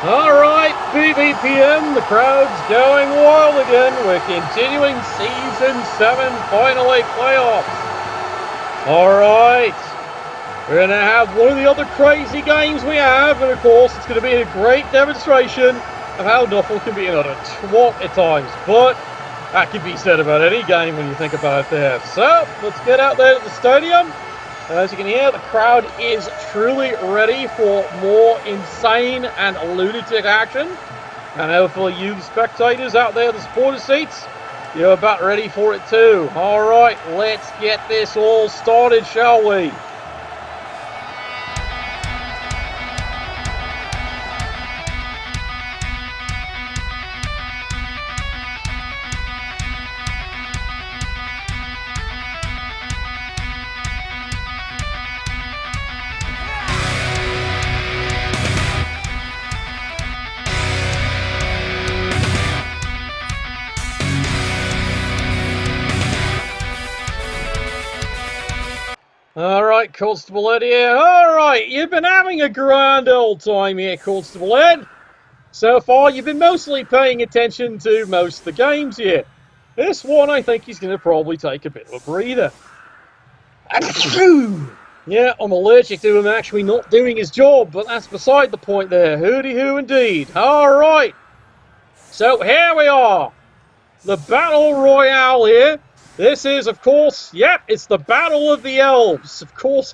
Alright, BBPN, the crowd's going wild again. We're continuing Season 7 Final 8 playoffs. Alright, we're going to have one of the other crazy games we have, and of course it's going to be a great demonstration of how Nuffle can be another twat at times. But that can be said about any game when you think about it there. So, let's get out there to the stadium. As you can hear, the crowd is truly ready for more insane and lunatic action. And hopefully you, the spectators out there, the supporter seats, you're about ready for it too. Alright, let's get this all started, shall we? Alright, Constable Ed here. Alright, you've been having a grand old time here, Constable Ed. So far, you've been mostly paying attention to most of the games here. This one, I think he's going to probably take a bit of a breather. Yeah, I'm allergic to him actually not doing his job, but that's beside the point there. Hooty-hoo indeed. Alright. So here we are. The Battle Royale here. This is, of course, yep, it's the Battle of the Elves. Of course,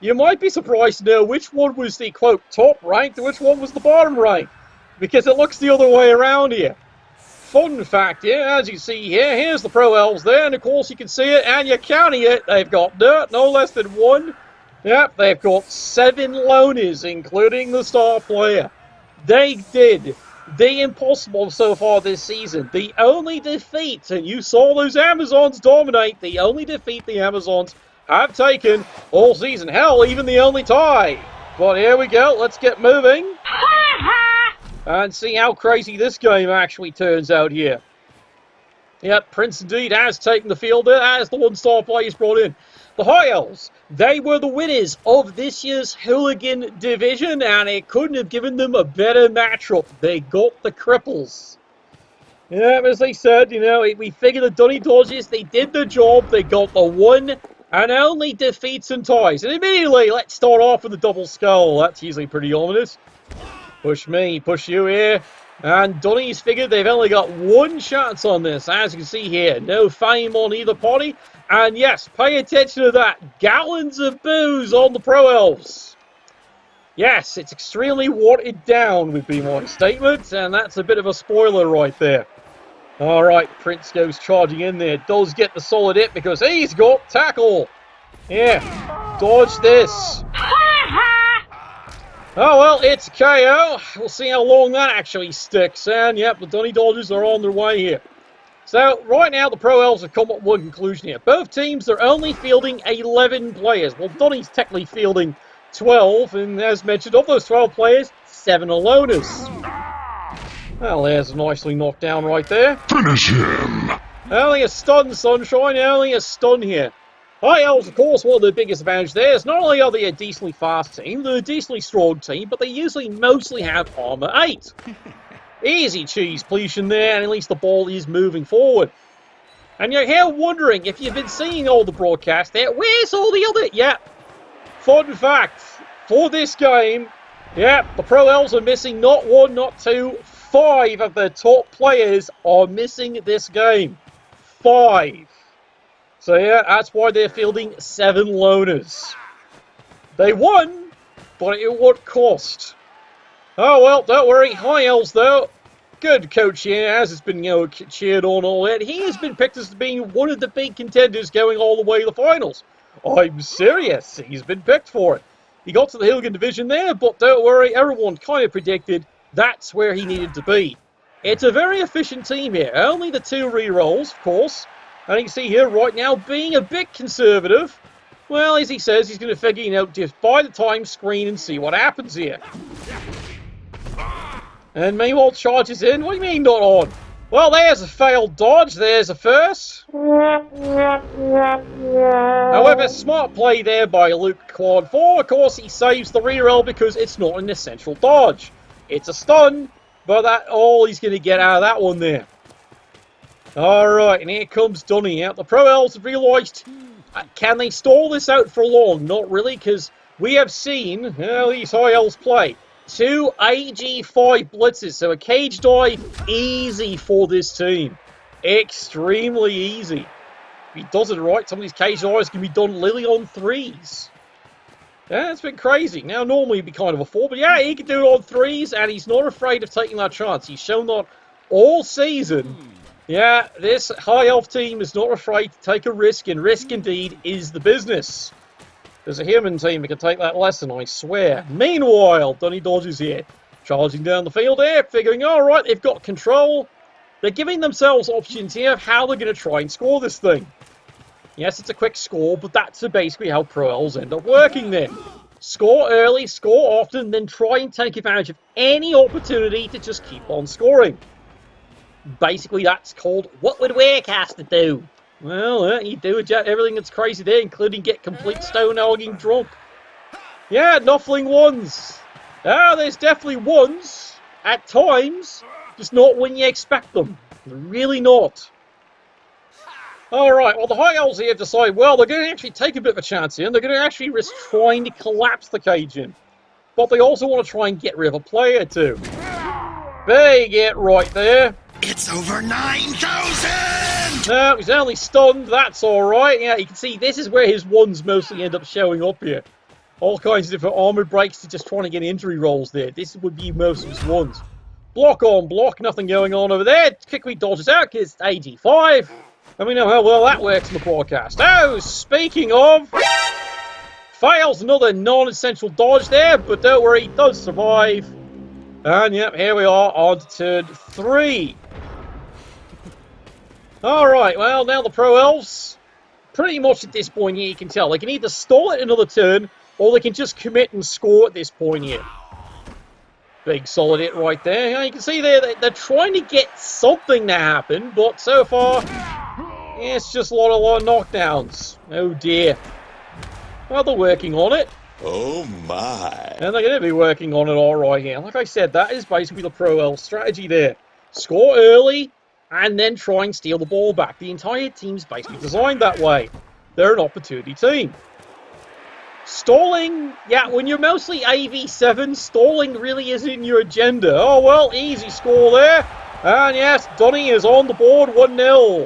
you might be surprised to know which one was the, quote, top ranked and which one was the bottom ranked. Because it looks the other way around here. Fun fact here, as you see here, here's the Pro Elves there, and of course you can see it, and you're counting it. They've got no less than one. Yep, they've got 7 loners, including the star player. They did the impossible so far this season. The only defeat, and you saw those Amazons dominate, the only defeat the Amazons have taken all season. Hell, even the only tie. But here we go, let's get moving. And see how crazy this game actually turns out here. Yep, Prince indeed has taken the field as the one-star players brought in. The High Elves, they were the winners of this year's Hooligan Division, and it couldn't have given them a better matchup. They got the cripples. Yeah, as they said, you know, we figured the Dunny Dodgers, they did the job. They got the one and only defeats and ties. And immediately, let's start off with the double skull. That's usually pretty ominous. Push me, push you here. And Dunny's figured they've only got one chance on this, as you can see here. No fame on either party. And yes, pay attention to that. Gallons of booze on the Pro Elves. Yes, it's extremely watered down would be my statement. And that's a bit of a spoiler right there. Alright, Prince goes charging in there. Does get the solid hit because he's got tackle. Yeah, dodge this. Oh, well, it's KO. We'll see how long that actually sticks. And, yep, the Dunny Dodgers are on their way here. So, right now, the Pro Elves have come up with one conclusion here. Both teams are only fielding 11 players. Well, Dunny's technically fielding 12. And, as mentioned, of those 12 players, 7 are loners. Well, there's a nicely knocked down right there. Finish him! Only a stun, Sunshine. Only a stun here. High Elves, of course, one of the biggest advantages there is not only are they a decently fast team, they're a decently strong team, but they usually mostly have armor 8. Easy cheese pleation there, and at least the ball is moving forward. And you're here wondering, if you've been seeing all the broadcasts there, where's all the other... Yeah, fun fact, for this game, yeah, the Pro Elves are missing not 1, not 2, 5 of their top players are missing this game. 5. So yeah, that's why they're fielding 7 loners. They won, but at what cost? Oh well, don't worry. High Elves though, good coach here, as it's been, you know, cheered on all that. He has been picked as being one of the big contenders going all the way to the finals. I'm serious, he's been picked for it. He got to the Hooligan Division there, but don't worry, everyone kind of predicted that's where he needed to be. It's a very efficient team here. Only the 2 re-rolls, of course. And you can see here right now, being a bit conservative, well, as he says, he's going to figure, you know, just buy the time screen and see what happens here. And meanwhile, charges in. What do you mean not on? Well, there's a failed dodge. There's a first. However, smart play there by Luke Quad 4. Of course, he saves the reroll because it's not an essential dodge. It's a stun, but that all he's going to get out of that one there. Alright, and here comes Dunny out. The Pro Elves have realised, can they stall this out for long? Not really, because we have seen these High Elves play 2 AG5 blitzes, so a cage dive, easy for this team. Extremely easy. If he does it right, some of these cage dives can be done literally on 3s. Yeah, it's been crazy. Now, normally it'd be kind of a 4, but yeah, he can do it on 3s, and he's not afraid of taking that chance. He's shown that all season. Yeah, this High Elf team is not afraid to take a risk, and risk indeed is the business. There's a human team that can take that lesson, I swear. Meanwhile, Dunny Dodgers here, charging down the field here, figuring, alright, they've got control. They're giving themselves options here of how they're going to try and score this thing. Yes, it's a quick score, but that's basically how Pro Elves end up working there. Score early, score often, then try and take advantage of any opportunity to just keep on scoring. Basically, that's called what would Warecaster do? Well, you do everything that's crazy there, including get complete stone-hogging drunk. Yeah, Nuffling ones. There's definitely ones at times, just not when you expect them. Really not. Alright, well, the High Elves here decide, well, they're going to actually take a bit of a chance here, and they're going to actually risk trying to collapse the cage in. But they also want to try and get rid of a player, too. They get right there. It's over 9,000! No, he's only stunned. That's alright. Yeah, you can see this is where his ones mostly end up showing up here. All kinds of different armor breaks to just trying to get injury rolls there. This would be most of his ones. Block on block. Nothing going on over there. Quickly dodges out because it's AG5. And we know how well that works in the broadcast. Oh, speaking of... Fails another non-essential dodge there, but don't worry, he does survive. And yep, here we are on to turn 3. Alright, well, now the Pro Elves, pretty much at this point here, you can tell, they can either stall it another turn, or they can just commit and score at this point here. Big solid hit right there. Yeah, you can see there, they're trying to get something to happen, but so far, yeah, it's just a lot of knockdowns. Oh dear. Well, they're working on it. Oh my. And they're going to be working on it alright here. Like I said, that is basically the Pro Elf strategy there. Score early, and then try and steal the ball back. The entire team's basically designed that way. They're an opportunity team. Stalling, yeah, when you're mostly AV7, stalling really isn't in your agenda. Oh, well, easy score there. And yes, Dunny is on the board, 1-0.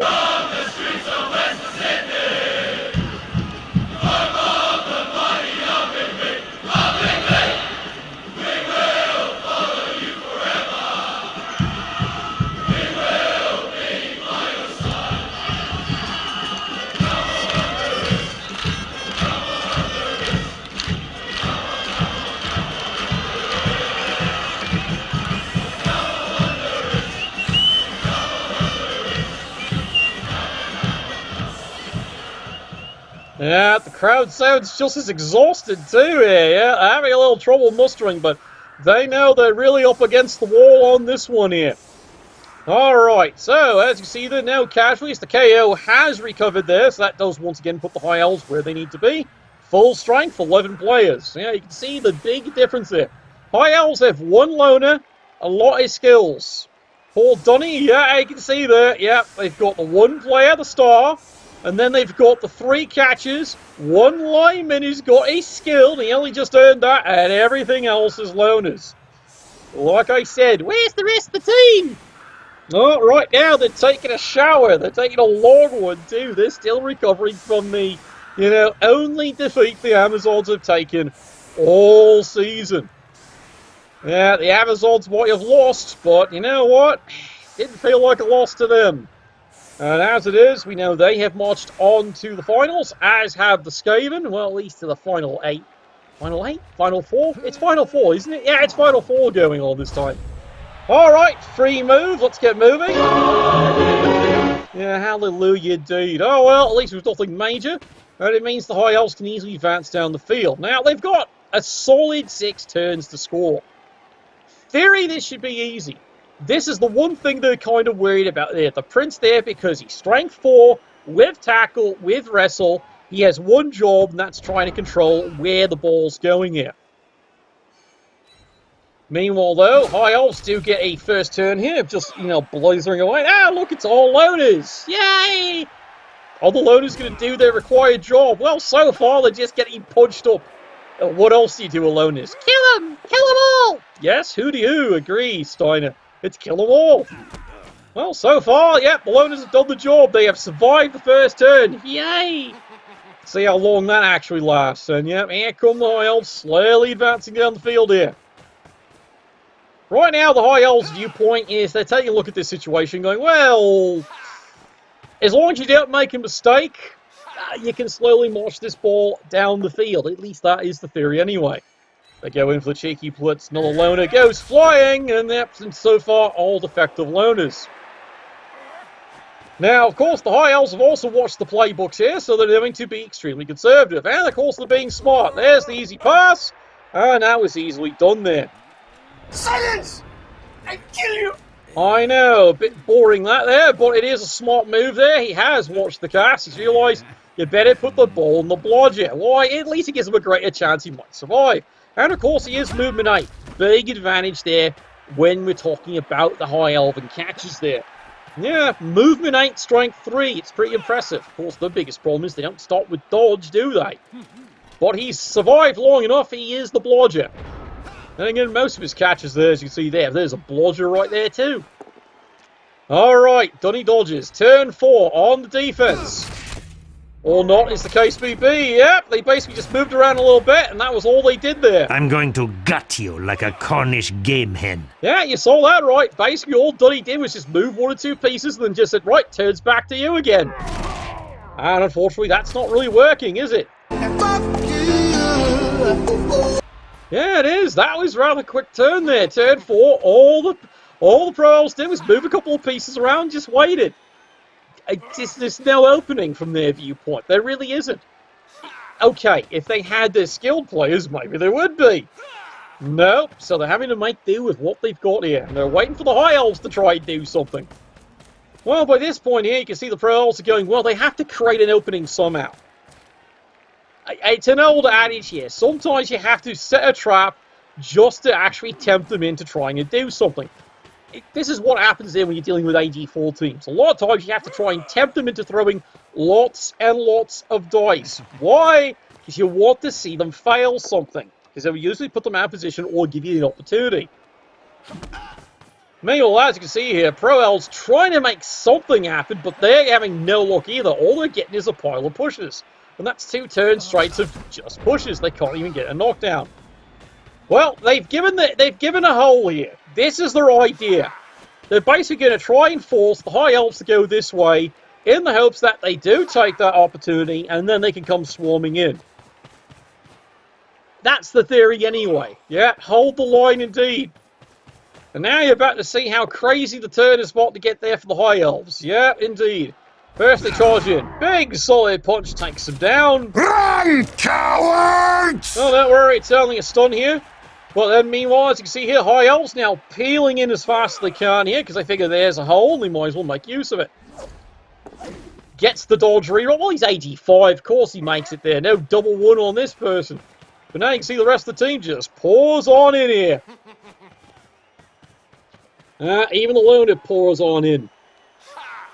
Yeah, the crowd sounds just as exhausted too here, yeah. Having a little trouble mustering, but they know they're really up against the wall on this one here. Alright, so as you see there now casualties, the KO has recovered there, so that does once again put the High Elves where they need to be. Full strength, 11 players. Yeah, you can see the big difference there. High Elves have 1 loner, a lot of skills. Poor Dunny, yeah, you can see there, yeah, they've got the 1 player, the star. And then they've got the 3 catches, 1 lineman who's got a skill, and he only just earned that, and everything else is loners. Like I said, where's the rest of the team? Oh, right now they're taking a shower. They're taking a long one too. They're still recovering from the, only defeat the Amazons have taken all season. Yeah, the Amazons might have lost, but you know what? Didn't feel like a loss to them. And as it is, we know they have marched on to the finals, as have the Skaven. Well, at least to the final 8. Final 8? Final 4? It's Final 4, isn't it? Yeah, it's Final 4 going on this time. Alright, free move. Let's get moving. Yeah, hallelujah indeed. Oh, well, at least it was nothing major. And it means the High Elves can easily advance down the field. Now, they've got a solid 6 turns to score. Theory, this should be easy. This is the one thing they're kind of worried about there. The Prince there, because he's strength 4, with tackle, with wrestle. He has 1 job, and that's trying to control where the ball's going here. Meanwhile, though, High Elves do get a first turn here, just, blazing away. Ah, look, it's all loners! Yay! Are the loners going to do their required job? Well, so far, they're just getting punched up. What else do you do with loners? Kill them! Kill them all! Yes, who agree, Steiner. It's kill them all. Well, so far, yep, the loners have done the job. They have survived the first turn. Yay! See how long that actually lasts. And yep, here come the High Elves slowly advancing down the field here. Right now, the High Elves' viewpoint is they're taking a look at this situation going, well, as long as you don't make a mistake, you can slowly march this ball down the field. At least that is the theory anyway. They go in for the cheeky blitz. Another loner goes flying, and that's so far all defective loners. Now, of course, the High Elves have also watched the playbooks here, so they're going to be extremely conservative. And, of course, they're being smart. There's the easy pass, and that was easily done there. Silence! I kill you! I know, a bit boring that there, but it is a smart move there. He has watched the cast. He's realised you better put the ball in the blodger. Why? At least it gives him a greater chance he might survive. And, of course, he is movement 8. Big advantage there when we're talking about the High Elven catches there. Yeah, movement 8, strength 3. It's pretty impressive. Of course, the biggest problem is they don't start with dodge, do they? But he's survived long enough. He is the blodger. And again, most of his catches there, as you can see there, there's a blodger right there too. Alright, Dunny dodges. Turn 4 on the defense. Or not, as the case may be. Yep, they basically just moved around a little bit, and that was all they did there. I'm going to gut you like a Cornish game hen. Yeah, you saw that right. Basically, all Dunny did was just move 1 or 2 pieces, and then just said, right, turns back to you again. And unfortunately, that's not really working, is it? Yeah, it is. That was a rather quick turn there. Turn 4. All the Pro Elves did was move a couple of pieces around, just waited. There's no opening from their viewpoint. There really isn't. Okay, if they had their skilled players, maybe there would be. Nope, so they're having to make do with what they've got here. And they're waiting for the High Elves to try and do something. Well, by this point here, you can see the Pro Elves are going, well, they have to create an opening somehow. It's an old adage here. Sometimes you have to set a trap just to actually tempt them into trying to do something. This is what happens there when you're dealing with AG4 teams. A lot of times you have to try and tempt them into throwing lots and lots of dice. Why? Because you want to see them fail something. Because they will usually put them out of position or give you an opportunity. Meanwhile, as you can see here, Pro Elves trying to make something happen, but they're having no luck either. All they're getting is a pile of pushes. And that's 2 turns straight of just pushes. They can't even get a knockdown. Well, they've given a hole here. This is their idea. They're basically going to try and force the High Elves to go this way in the hopes that they do take that opportunity and then they can come swarming in. That's the theory anyway. Yeah, hold the line indeed. And now you're about to see how crazy the turn is about to get there for the High Elves. Yeah, indeed. First they charge in. Big solid punch takes them down. Run, cowards! Oh, don't worry, it's only a stun here. But then meanwhile, as you can see here, High Elves now peeling in as fast as they can here, because they figure there's a hole, they might as well make use of it. Gets the dodge reroll. Well, he's 85, of course he makes it there. No double 1 on this person. But now you can see the rest of the team just pours on in here. Even the loner pours on in.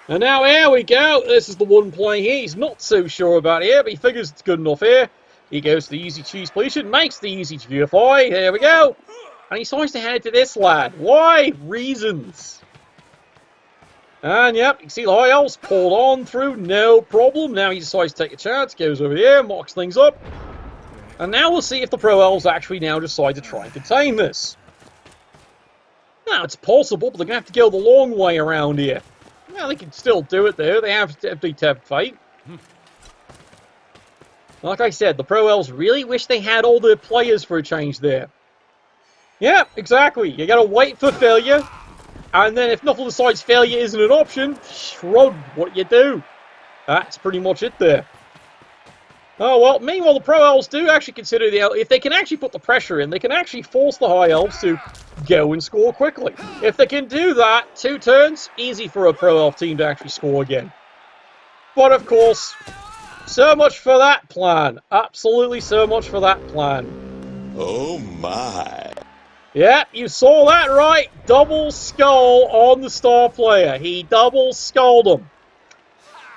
And now here we go. This is the one play here. He's not so sure about it here, but he figures it's good enough here. He goes to the easy cheese position, makes the easy GFI. There we go. And he decides to hand it to this lad. Why? Reasons. And yep, you can see the High Elves pulled on through, no problem. Now he decides to take a chance, goes over here, marks things up. And now we'll see if the Pro Elves actually now decide to try and contain this. Now, it's possible, but they're going to have to go the long way around here. Well, they can still do it there. They have to tempt fate. Like I said, the Pro Elves really wish they had all their players for a change there. Yeah, exactly. You gotta wait for failure. And then if Nuffle decides failure isn't an option, shrug, what you do. That's pretty much it there. Oh, well, meanwhile, the Pro Elves do actually consider if they can actually put the pressure in, they can actually force the High Elves to go and score quickly. If they can do that, 2 turns, easy for a Pro Elf team to actually score again. But, of course, so much for that plan. Absolutely so much for that plan. Oh my. Yeah, you saw that right. Double skull on the star player. He double skulled him.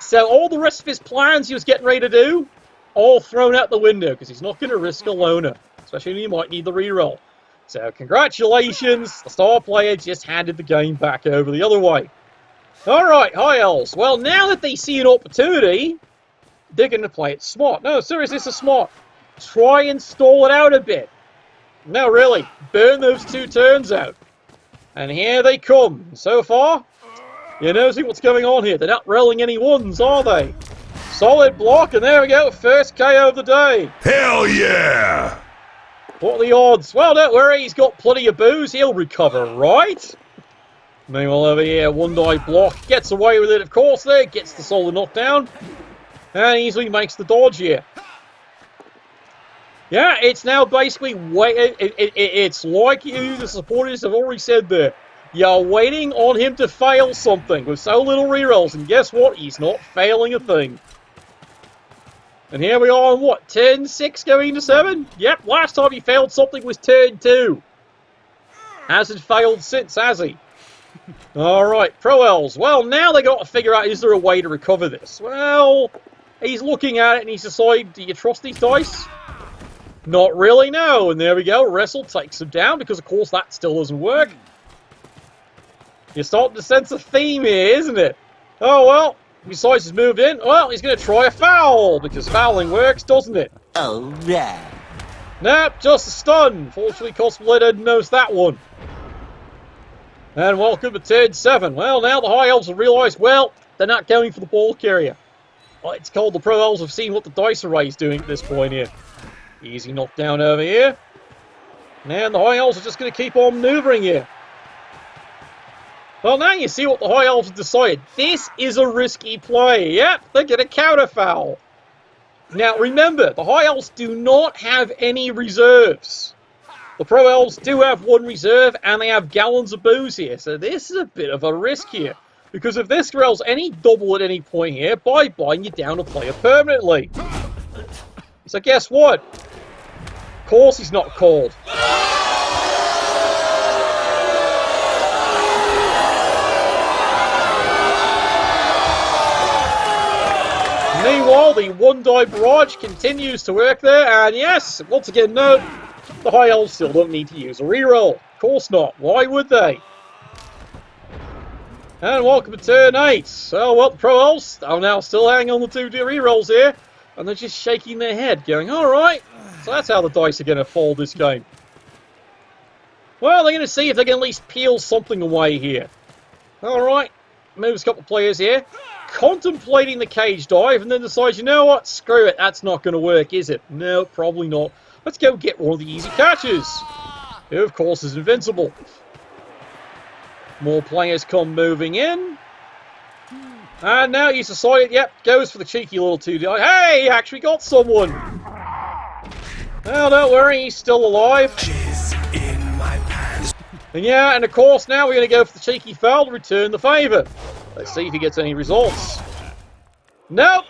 So all the rest of his plans he was getting ready to do, all thrown out the window because he's not going to risk a loner, especially when you might need the reroll. So congratulations, the star player just handed the game back over the other way. All right, High Elves. Well, now that they see an opportunity, they're going to play it smart. No, seriously, this is smart. Try and stall it out a bit. No, really, burn those 2 turns out. And here they come. So far, you noticing what's going on here. They're not rolling any ones, are they? Solid block, and there we go. First KO of the day. Hell yeah! What are the odds? Well, don't worry. He's got plenty of booze. He'll recover, right? Meanwhile, over here, 1-die block. Gets away with it, of course, there. Gets the solid knockdown. And easily makes the dodge here. Yeah, it's now basically... It's like you, the supporters, have already said there. You're waiting on him to fail something with so little rerolls. And guess what? He's not failing a thing. And here we are on what? Turn 6 going to 7? Yep, last time he failed something was turn 2. Hasn't failed since, has he? Alright, Pro Elves. Well, now they got to figure out, is there a way to recover this? Well, he's looking at it and he's decided, do you trust these dice? Not really, no. And there we go. Wrestle takes him down because, of course, that still doesn't work. You're starting to sense a theme here, isn't it? Oh, well. Besides he's moved in, well, he's going to try a foul, because fouling works, doesn't it? Oh, yeah. Nope, just a stun. Fortunately, Cosplayer knows that one. And welcome to turn 7. Well, now the High Elves have realised, well, they're not going for the ball carrier. Well, it's called the Pro Elves have seen what the dice array is doing at this point here. Easy knockdown over here. And the High Elves are just going to keep on maneuvering here. Well, now you see what the High Elves have decided. This is a risky play. Yep, they get a counter foul. Now, remember, the High Elves do not have any reserves. The Pro Elves do have 1 reserve, and they have gallons of booze here. So this is a bit of a risk here. Because if this rolls any double at any point here, bye-bye, and you're down a player permanently. So guess what? Of course he's not called. Meanwhile, the 1-die barrage continues to work there, and yes, once again, note, the High Elves still don't need to use a reroll. Of course not. Why would they? And welcome to turn 8. So, well, the Pro Elves are now still hanging on the 2 rerolls here, and they're just shaking their head, going, alright, so that's how the dice are going to fall this game. Well, they're going to see if they can at least peel something away here. Alright, moves a couple of players here. Contemplating the cage dive and then decides, you know what, screw it, that's not going to work, is it? No, probably not. Let's go get one of the easy catches. Who, of course, is invincible. More players come moving in. And now he's decided, yep, goes for the cheeky little 2-die. Hey, he actually got someone. Well, don't worry, he's still alive. And yeah, and of course, now we're going to go for the cheeky foul to return the favour. Let's see if he gets any results. Nope!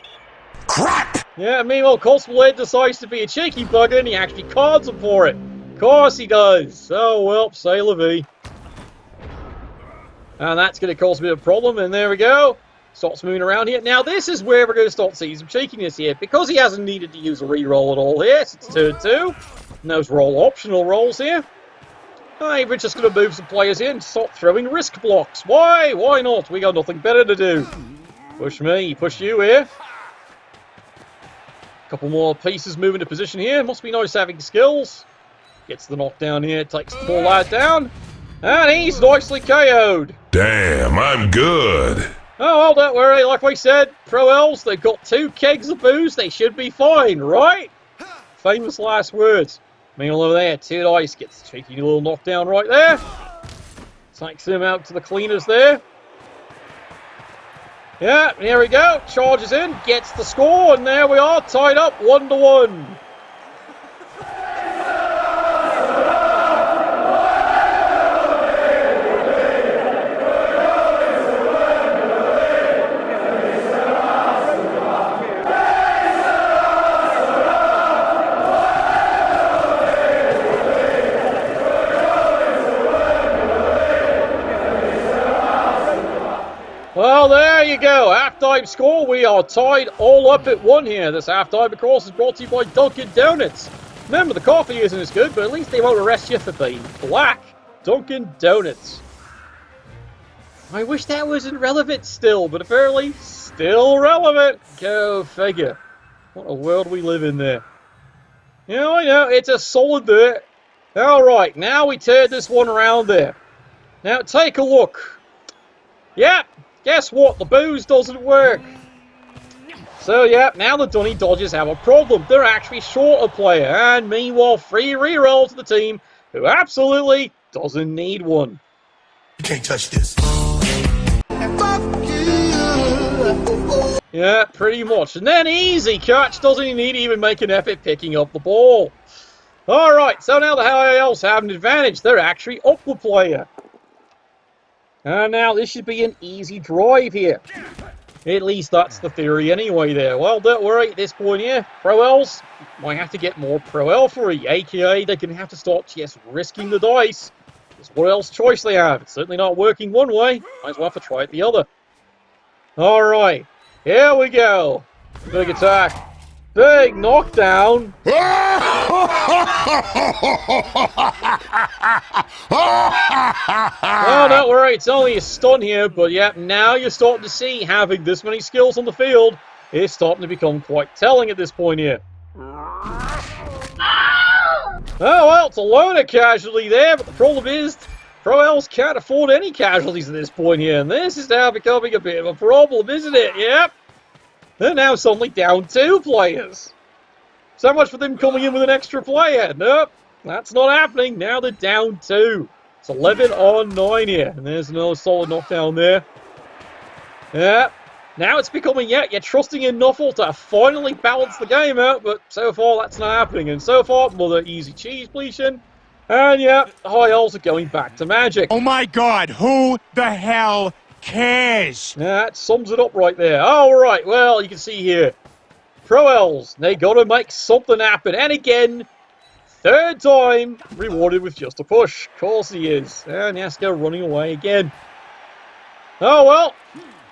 Crap! Yeah, meanwhile, Cosplayer decides to be a cheeky bugger and he actually cards him for it. Of course he does. Oh, well, say la vie. And that's going to cause a bit of a problem, and there we go. Starts moving around here. Now, this is where we're going to start seeing some cheekiness here, because he hasn't needed to use a reroll at all here. So it's turn 2. And those are all optional rolls here. Hey, we're just going to move some players in, start throwing risk blocks. Why? Why not? We got nothing better to do. Push me, push you here. Couple more pieces moving to position here. Must be nice having skills. Gets the knockdown here, takes the poor lad down. And he's nicely KO'd. Damn, I'm good. Oh, well, don't worry. Like we said, Pro Elves, they've got 2 kegs of booze. They should be fine, right? Famous last words. Meanwhile, over there, 2 dice gets a cheeky little knockdown right there. Takes him out to the cleaners there. Yeah, here we go. Charges in, gets the score, and there we are, tied up 1-1. you go. Halftime score. We are tied all up at 1 here. This halftime, of course, is brought to you by Dunkin' Donuts. Remember, the coffee isn't as good, but at least they won't arrest you for being black. Dunkin' Donuts. I wish that wasn't relevant still, but apparently still relevant. Go figure. What a world we live in there. Yeah, I know. It's a solid there. Alright, now we turn this one around there. Now, take a look. Yep, guess what? The booze doesn't work. So, yep, now the Dunny Dodgers have a problem. They're actually short a player. And meanwhile, 3 rerolls to the team who absolutely doesn't need one. You can't touch this. Yeah, pretty much. And then easy catch. Doesn't need to even make an effort picking up the ball. Alright, so now the High Elves have an advantage. They're actually up the player. And now this should be an easy drive here. At least that's the theory anyway there. Well, don't worry, at this point here, Pro Elves might have to get more Pro Elfery, aka they're going to have to start just risking the dice. Because what else choice they have? It's certainly not working one way. Might as well have to try it the other. Alright, here we go. Big attack. Big knockdown. Oh, don't worry, it's only a stun here, but yeah, now you're starting to see having this many skills on the field is starting to become quite telling at this point here. Oh, well, it's a loner casualty there, but the problem is, Pro Elves can't afford any casualties at this point here, and this is now becoming a bit of a problem, isn't it? Yep. They're now suddenly down 2 players. So much for them coming in with an extra player. Nope, that's not happening. Now they're down 2. It's 11 on 9 here. And there's another solid knockdown there. Yeah. Now it's becoming, yeah, you're trusting in Nuffle to finally balance the game out. But so far, that's not happening. And so far, another easy cheese pleation. And yeah, the High Elves are going back to magic. Oh my god, who the hell cares? That sums it up right there. Alright, well, you can see here. Pro Elves, they gotta make something happen. And again, 3rd time, rewarded with just a push. Of course he is. And Yasko running away again. Oh well,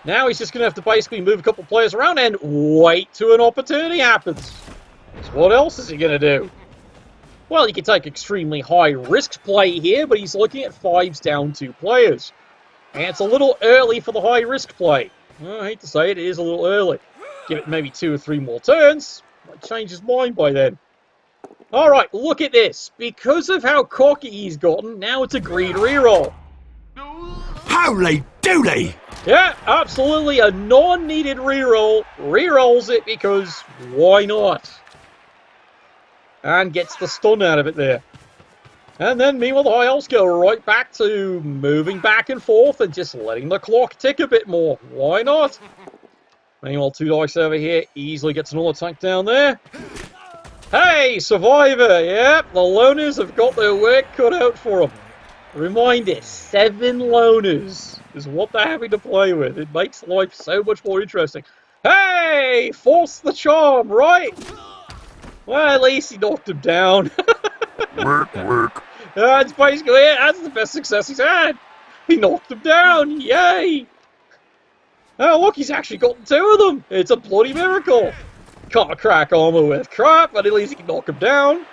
now he's just gonna have to basically move a couple players around and wait till an opportunity happens. So what else is he gonna do? Well, he can take extremely high risk play here, but he's looking at 5s down 2 players. And it's a little early for the high risk play. Well, I hate to say it, it is a little early. Give it maybe 2 or 3 more turns. Might change his mind by then. Alright, look at this. Because of how cocky he's gotten, now it's a greed reroll. Holy dooly! Yeah, absolutely a non-needed reroll. Rerolls it because why not? And gets the stun out of it there. And then, meanwhile, the High Elves go right back to moving back and forth and just letting the clock tick a bit more. Why not? Meanwhile, 2 dice over here easily gets another attack down there. Hey, Survivor! Yep, the loners have got their work cut out for them. Reminder, 7 loners is what they're having to play with. It makes life so much more interesting. Hey! Force the charm, right? Well, at least he knocked him down. Work. That's basically it. That's the best success he's had. He knocked him down. Yay! Oh, look, he's actually gotten 2 of them. It's a bloody miracle. Can't crack armor with crap, but at least he can knock him down.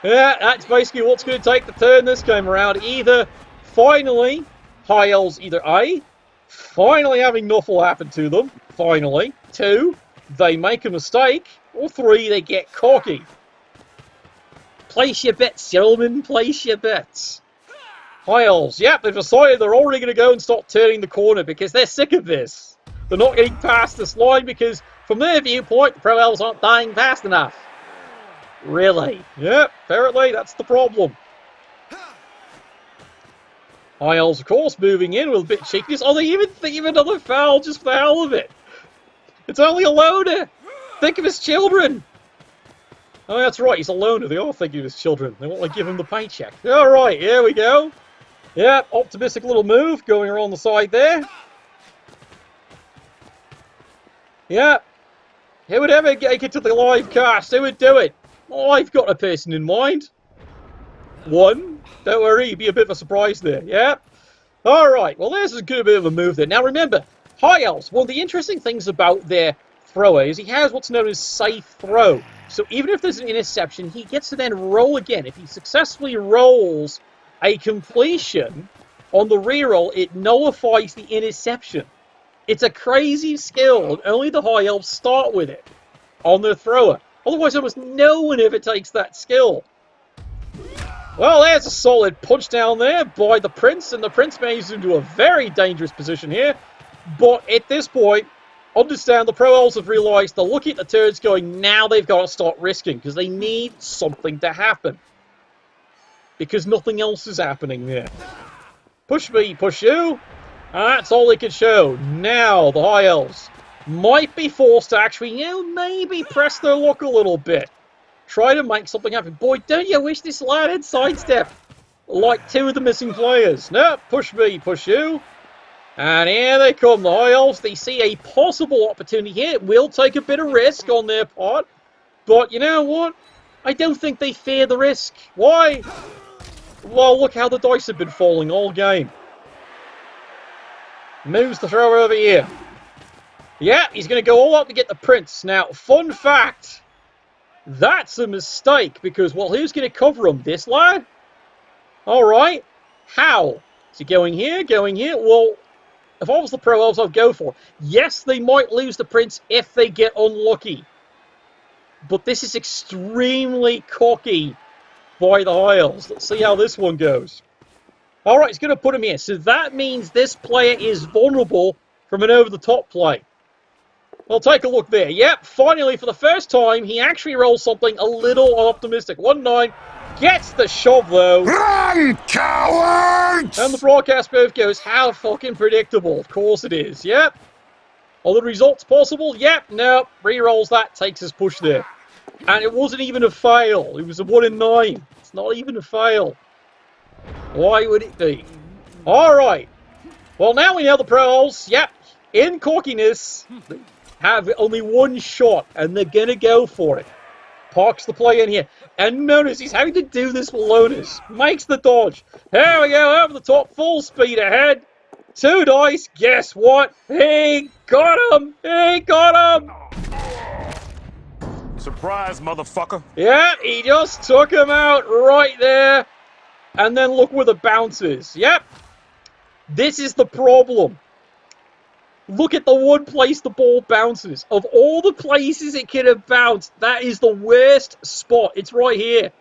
Yeah, that's basically what's going to take the turn this game around. Either, finally, High Elves either A, finally having Nuffle happen to them, finally. 2, they make a mistake. Or 3, they get cocky. Place your bets, gentlemen. Place your bets. High Elves, yep, they've decided they're already going to go and start turning the corner because they're sick of this. They're not getting past this line because, from their viewpoint, the Pro Elves aren't dying fast enough. Really? Yep, apparently that's the problem. High Elves, of course, moving in with a bit of cheekiness. Oh, they even think of another foul just for the hell of it. It's only a loner. Think of his children. Oh, that's right, he's a loner. They are thinking of his children. They want to give him the paycheck. Alright, here we go. Yep, optimistic little move going around the side there. Yep. Who would ever get to the live cast? Who would do it? Oh, I've got a person in mind. 1. Don't worry, you'd be a bit of a surprise there. Yep. Alright, well there's a good bit of a move there. Now remember, High Elves, one of the interesting things about their thrower is he has what's known as safe throw. So even if there's an interception, he gets to then roll again. If he successfully rolls a completion on the reroll, it nullifies the interception. It's a crazy skill, and only the High Elves start with it on their thrower. Otherwise, almost no one ever takes that skill. Well, there's a solid punch down there by the Prince, and the Prince moves into a very dangerous position here. But at this point, understand the Pro Elves have realised they're looking at the turds going, now they've got to start risking, because they need something to happen. Because nothing else is happening there. Push me, push you. And that's all they can show. Now, the High Elves might be forced to actually, maybe press their luck a little bit. Try to make something happen. Boy, don't you wish this lad had sidestep like two of the missing players. No, push me, push you. And here they come, the High Elves. They see a possible opportunity here. It will take a bit of risk on their part. But you know what? I don't think they fear the risk. Why? Well, look how the dice have been falling all game. Moves the thrower over here. Yeah, he's going to go all out to get the Prince. Now, fun fact. That's a mistake, because, well, who's going to cover him? This lad? Alright. How? Is he going here? Going here? Well, if I was the Pro Elves, I'd go for it. Yes, they might lose the Prince if they get unlucky. But this is extremely cocky by the High Elves. Let's see how this one goes. Alright, he's going to put him here. So that means this player is vulnerable from an over-the-top play. Well, take a look there. Yep, finally, for the first time, he actually rolls something a little optimistic. 1-9. Gets the shove, though. Run, cowards! And the broadcast booth goes, how fucking predictable. Of course it is. Yep. Are the results possible? Yep. Nope. Rerolls that. Takes his push there. And it wasn't even a fail. It was a 1 in 9. It's not even a fail. Why would it be? Alright. Well, now we know the Pro Elves, yep, in cockiness, have only one shot, and they're going to go for it. Parks the play in here. And notice he's having to do this with loners. Makes the dodge. Here we go, over the top, full speed ahead. 2 dice. Guess what? He got him. He got him. Surprise, motherfucker. Yeah, he just took him out right there. And then look where the bounce is. Yep. This is the problem. Look at the one place the ball bounces. Of all the places it could have bounced, that is the worst spot. It's right here.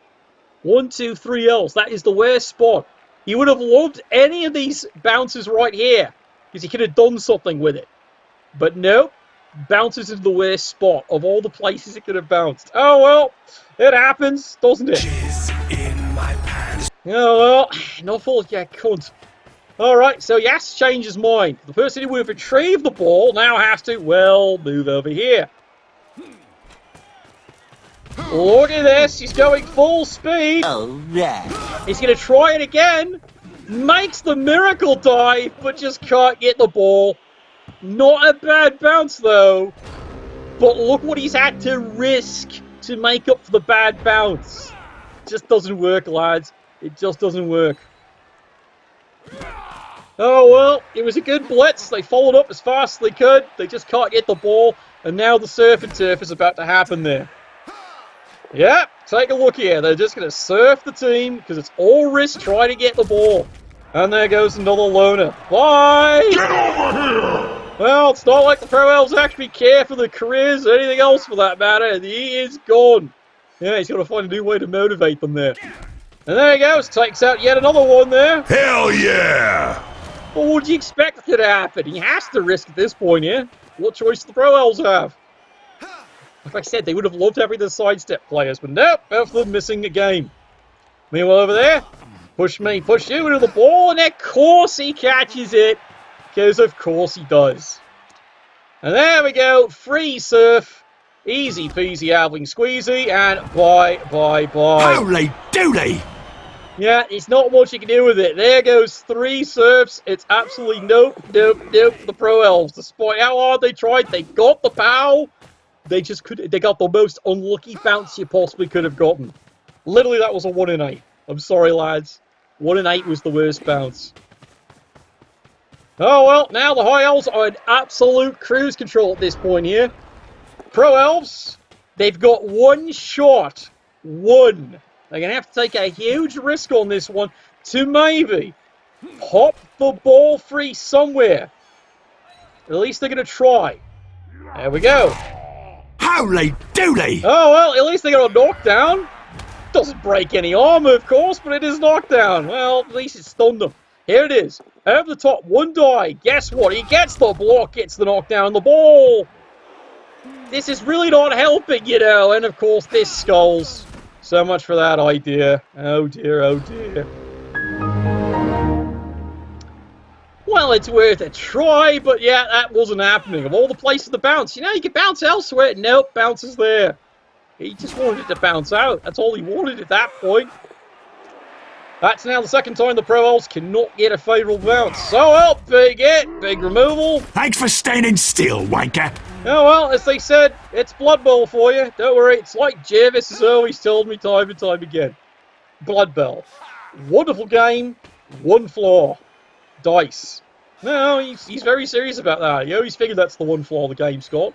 1, 2, 3 L's. That is the worst spot. He would have loved any of these bounces right here, because he could have done something with it. But no, bounces in the worst spot of all the places it could have bounced. Oh well, it happens, doesn't it? In my pants. Oh well, Nuffle, yeah, cunt. Alright, so he has to change his mind. The person who would have retrieved the ball now has to, well, move over here. Look at this, he's going full speed. Oh, yeah. He's going to try it again. Makes the miracle dive, but just can't get the ball. Not a bad bounce, though. But look what he's had to risk to make up for the bad bounce. Just doesn't work, lads. It just doesn't work. Oh, well, it was a good blitz. They followed up as fast as they could. They just can't get the ball. And now the surf and turf is about to happen there. Yep, take a look here. They're just going to surf the team because it's all risk trying to get the ball. And there goes another loner. Bye! Get over here! Well, it's not like the Pro Elves actually care for their careers or anything else for that matter. He is gone. Yeah, he's got to find a new way to motivate them there. And there he goes. Takes out yet another one there. Hell yeah! Well, what do you expect to happen? He has to risk at this point here. What choice do the Pro Elves have? Like I said, they would have loved having the sidestep players, but nope, both of them missing a game. Meanwhile, over there, push me, push you into the ball, and of course he catches it, because of course he does. And there we go, free surf, easy peasy halving squeezy, and bye. Holy dooly! Yeah, it's not much you can do with it. There goes 3 surfs. It's absolutely nope for the Pro Elves. Despite how hard they tried, they got the POW. They just couldn't. They got the most unlucky bounce you possibly could have gotten. Literally, that was a 1 in 8. I'm sorry, lads. 1 in 8 was the worst bounce. Oh well, now the High Elves are in absolute cruise control at this point here. Pro Elves, they've got one shot. One. They're going to have to take a huge risk on this one to maybe pop the ball free somewhere. At least they're going to try. There we go. Holy dooly! Oh, well, at least they got a knockdown. Doesn't break any armor, of course, but it is knockdown. Well, at least it stunned them. Here it is. Over the top, one die. Guess what? He gets the block, gets the knockdown, the ball. This is really not helping, you know. And, of course, this skulls. So much for that idea. Oh, dear, oh, dear. Well, it's worth a try, but yeah, that wasn't happening. Of all the places to bounce, you know, you can bounce elsewhere. Nope, bounces there. He just wanted it to bounce out. That's all he wanted at that point. That's now the second time the Pro Elves cannot get a favourable bounce. So, well, big hit, big removal. Thanks for standing still, wanker. Oh, well, as they said, it's Blood Bowl for you. Don't worry, it's like Jervis has always told me time and time again. Blood Bowl. Wonderful game, one flaw. Dice. No, he's very serious about that. He always figured that's the one flaw the game's got.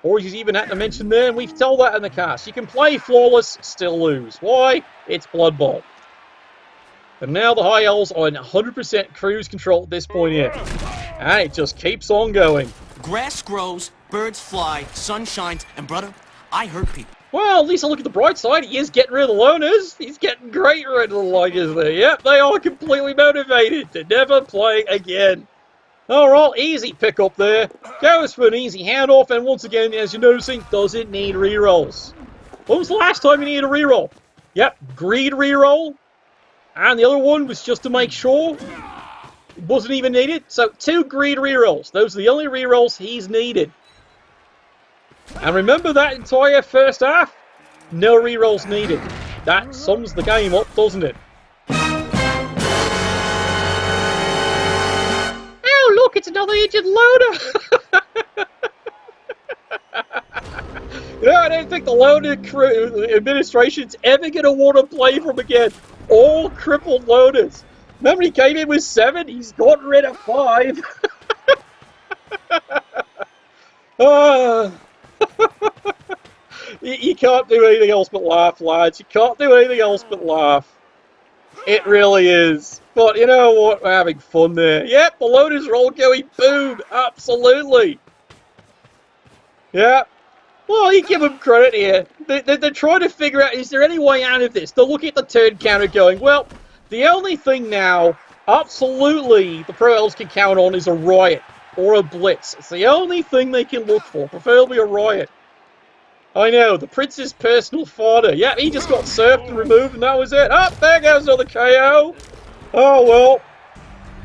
Or he's even had to mention there, and we've told that in the cast. You can play flawless, still lose. Why? It's Blood Bowl. And now the High Elves are in 100% cruise control at this point here. And it just keeps on going. Grass grows, birds fly, sun shines, and brother, I hurt people. Well, at least I look at the bright side. He is getting rid of the loners. He's getting great rid of the loners there. Yep, they are completely motivated to never play again. Alright, easy pick up there. Goes for an easy handoff, and once again, as you're noticing, doesn't need rerolls. When was the last time you needed a reroll? Yep, greed reroll. And the other one was just to make sure it wasn't even needed. So 2 greed rerolls. Those are the only rerolls he's needed. And remember that entire first half? No rerolls needed. That sums the game up, doesn't it? Oh, look, it's another injured loader. You know, I don't think the loader administration's ever going to want to play from again. All crippled loaders. Remember, he came in with 7. He's gotten rid of 5. You can't do anything else but laugh, lads. You can't do anything else but laugh. It really is. But you know what? We're having fun there. Yep, the loaders are all going boom. Absolutely. Yeah. Well, you give them credit here. They're trying to figure out, is there any way out of this? They're looking at the turn counter going, well, the only thing now, absolutely, the Pro Elves can count on is a riot or a blitz. It's the only thing they can look for, preferably a riot. I know, the Prince's personal fodder. Yeah, he just got surfed and removed, and that was it. Oh, there goes another KO. Oh, well.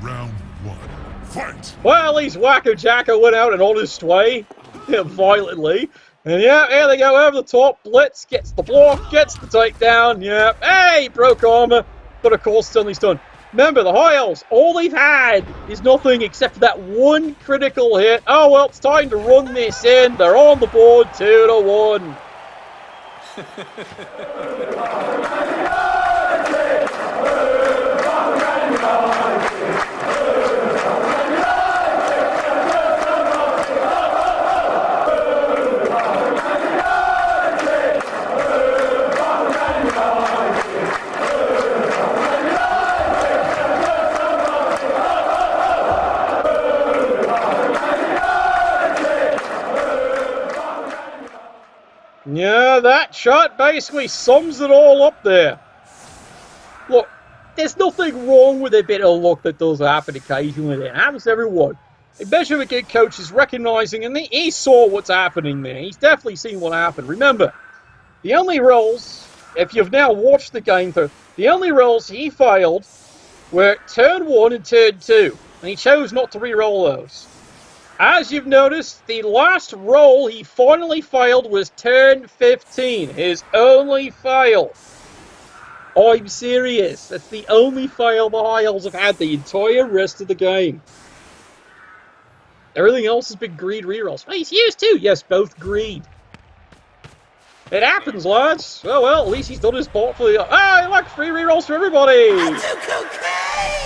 Round 1. Fight! Well, at least Wacko Jacko went out an honest way. Violently. And yeah, here they go over the top. Blitz gets the block, gets the takedown. Yeah, hey, broke armor. But of course, still he's done. Remember, the High Elves, all they've had is nothing except for that one critical hit. Oh, well, it's time to run this in. They're on the board 2-1. Yeah, that shot basically sums it all up there. Look, there's nothing wrong with a bit of luck that does happen occasionally. It happens to everyone. A measure of a good coach is recognizing, and he saw what's happening there. He's definitely seen what happened. Remember, the only rolls, if you've now watched the game through, the only rolls he failed were turn 1 and turn 2. And he chose not to re-roll those. As you've noticed, the last roll he finally failed was turn 15. His only fail. I'm serious. That's the only fail the High Elves have had the entire rest of the game. Everything else has been greed rerolls. Well, he's used too. Yes, both greed. It happens, lads. Oh well, at least he's done his part for the... Ah, look, free rerolls for everybody!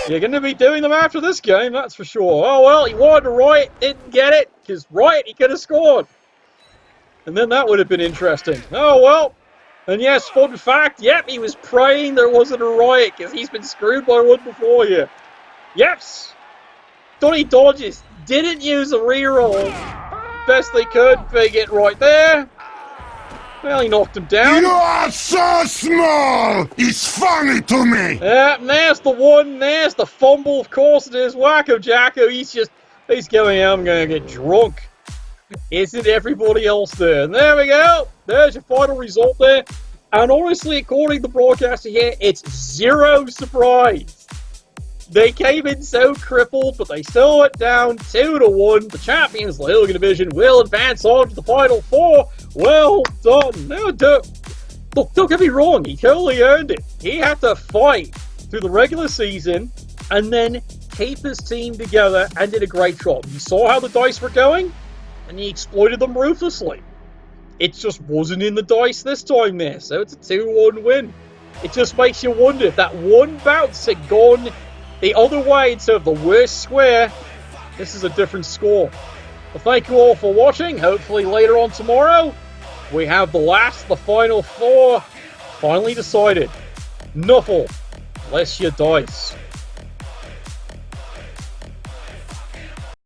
You're going to be doing them after this game, that's for sure. Oh well, he wanted to Riot, didn't get it, because Riot, he could have scored. And then that would have been interesting. Oh well. And yes, fun fact, yep, he was praying there wasn't a Riot, because he's been screwed by one before here. Yeps! Donny dodges, didn't use a reroll. Best they could, big hit right there. Well, he knocked him down. You are so small! It's funny to me! There's the one, there's the fumble, of course it is. Wacko Jacko, he's going, I'm gonna get drunk. Isn't everybody else there? And there we go. There's your final result there. And honestly, according to the broadcaster here, it's zero surprise. They came in so crippled, but they still went down 2-1. The champions of the Hooligan Division will advance on to the Final Four. Well done. Now, look, don't get me wrong, he totally earned it. He had to fight through the regular season and then keep his team together and did a great job. You saw how the dice were going, and he exploited them ruthlessly. It just wasn't in the dice this time there, so it's a 2-1 win. It just makes you wonder if that one bounce had gone the other way instead of the worst square, this is a different score. Well, thank you all for watching. Hopefully later on tomorrow, we have the Final Four finally decided. Nuffle, bless your dice.